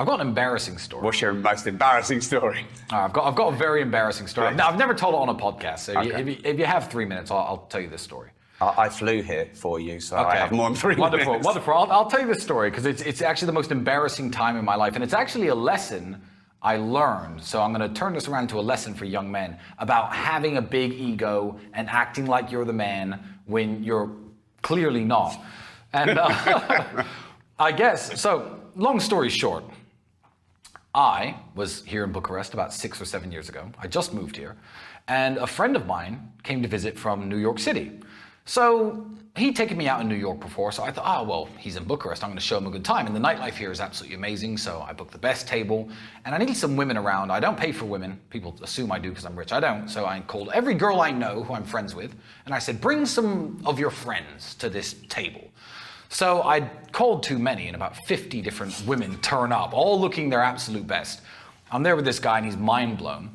I've got an embarrassing story. What's your most embarrassing story? I've got a very embarrassing story. Right. I've never told it on a podcast, so Okay. if you have 3 minutes, I'll tell you this story. I flew here for you, so I have more than 3 Wonderful, minutes. wonderful. I'll tell you this story because it's actually the most embarrassing time in my life, and it's actually a lesson I learned. So I'm going to turn this around to a lesson for young men about having a big ego and acting like you're the man when you're clearly not. And I guess, so long story short, I was here in Bucharest about 6 or 7 years ago. I just moved here, and a friend of mine came to visit from New York City. So he'd taken me out in New York before, so I thought, oh, well, he's in Bucharest, I'm going to show him a good time. And the nightlife here is absolutely amazing, so I booked the best table, and I needed some women around. I don't pay for women. People assume I do because I'm rich. I don't. So I called every girl I know who I'm friends with, and I said, bring some of your friends to this table. So I called too many, and about 50 different women turn up, all looking their absolute best. I'm there with this guy, and he's mind blown.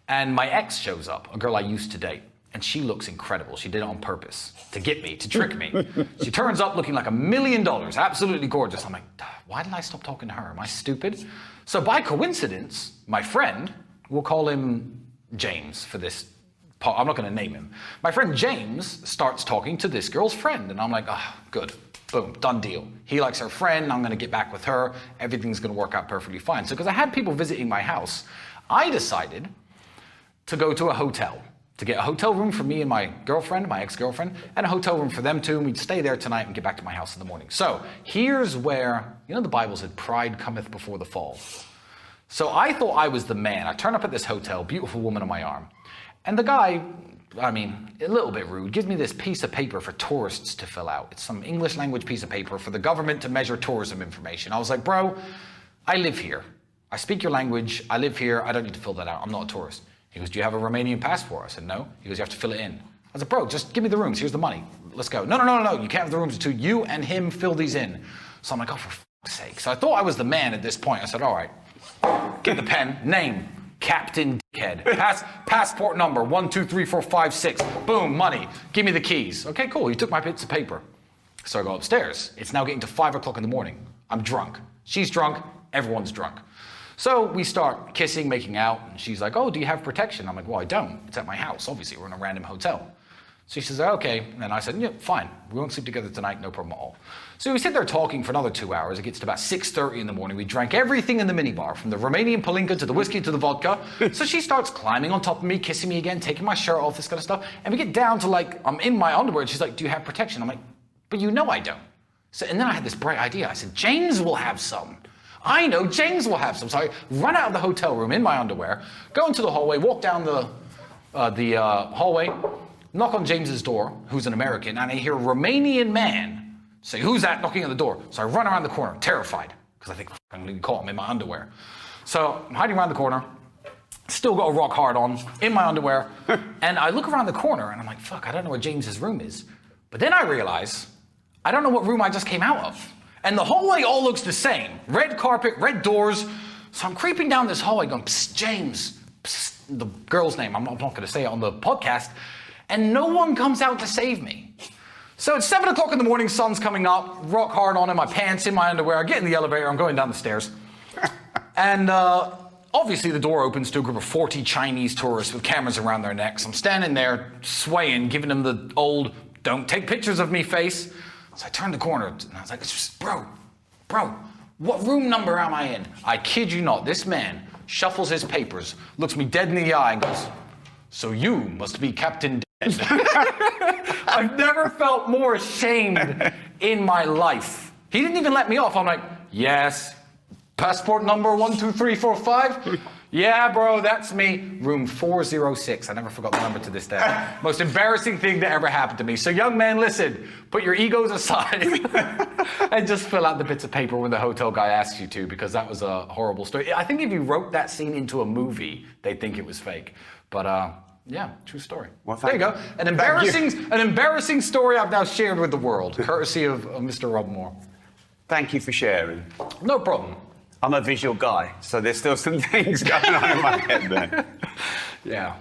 And my ex shows up, a girl I used to date. And she looks incredible. She did it on purpose to get me, to trick me. She turns up looking like $1 million, absolutely gorgeous. I'm like, why did I stop talking to her? Am I stupid? So by coincidence, my friend, we'll call him James for this part. I'm not going to name him. My friend James starts talking to this girl's friend. And I'm like, good. Boom, done deal. He likes her friend. I'm going to get back with her. Everything's going to work out perfectly fine. So because I had people visiting my house, I decided to go to a hotel. To get a hotel room for me and my girlfriend, my ex-girlfriend, and a hotel room for them too, and we'd stay there tonight and get back to my house in the morning. So here's where, you know, the Bible said, pride cometh before the fall. So I thought I was the man. I turn up at this hotel, beautiful woman on my arm, and the guy, I mean, a little bit rude, gives me this piece of paper for tourists to fill out. It's some English language piece of paper for the government to measure tourism information. I was like, bro, I live here. I speak your language. I live here. I don't need to fill that out. I'm not a tourist. He goes, do you have a Romanian passport? I said, no. He goes, you have to fill it in. I said, bro, just give me the rooms. Here's the money. Let's go. No. You can't have the rooms until you and him fill these in. So I'm like, oh, for fuck's sake. So I thought I was the man at this point. I said, all right, get the pen, name, Captain Dickhead, passport number, 1, 2, 3, 4, 5, 6. Boom, money. Give me the keys. Okay, cool. He took my bits of paper. So I go upstairs. It's now getting to 5 o'clock in the morning. I'm drunk. She's drunk. Everyone's drunk. So we start kissing, making out, and she's like, oh, do you have protection? I'm like, well, I don't. It's at my house. Obviously, we're in a random hotel. So she says, okay. And I said, yeah, fine. We won't sleep together tonight, no problem at all. So we sit there talking for another 2 hours. It gets to about 6:30 in the morning. We drank everything in the minibar, from the Romanian palinka to the whiskey to the vodka. So she starts climbing on top of me, kissing me again, taking my shirt off, this kind of stuff. And we get down to like, I'm in my underwear, and she's like, do you have protection? I'm like, but you know I don't. So, and then I had this bright idea. I said, James will have some. I know James will have some. So I run out of the hotel room in my underwear, go into the hallway, walk down the hallway, knock on James's door, who's an American, and I hear a Romanian man say, who's that knocking on the door? So I run around the corner, terrified, because I think I'm going to caught him in my underwear. So I'm hiding around the corner, still got a rock hard on, in my underwear, and I look around the corner, and I'm like, fuck, I don't know where James's room is. But then I realize, I don't know what room I just came out of. And the hallway all looks the same. Red carpet, red doors. So I'm creeping down this hallway going, psst, James. Psst, the girl's name. I'm not going to say it on the podcast. And no one comes out to save me. So it's 7 o'clock in the morning, sun's coming up, rock hard on in my pants, in my underwear. I get in the elevator, I'm going down the stairs. And obviously the door opens to a group of 40 Chinese tourists with cameras around their necks. I'm standing there swaying, giving them the old, don't take pictures of me face. So I turned the corner and I was like, bro, what room number am I in? I kid you not, this man shuffles his papers, looks me dead in the eye and goes, so you must be Captain Dead. I've never felt more ashamed in my life. He didn't even let me off. I'm like, yes, passport number 1, 2, 3, 4, 5. Yeah, bro, that's me. Room 406. I never forgot the number to this day. Most embarrassing thing that ever happened to me. So young man, listen, put your egos aside and just fill out the bits of paper when the hotel guy asks you to, because that was a horrible story. I think if you wrote that scene into a movie, they'd think it was fake. But yeah, true story. Well, there you go. An embarrassing story I've now shared with the world, courtesy of Mr. Rob Moore. Thank you for sharing. No problem. I'm a visual guy, so there's still some things going on in my head there. Yeah.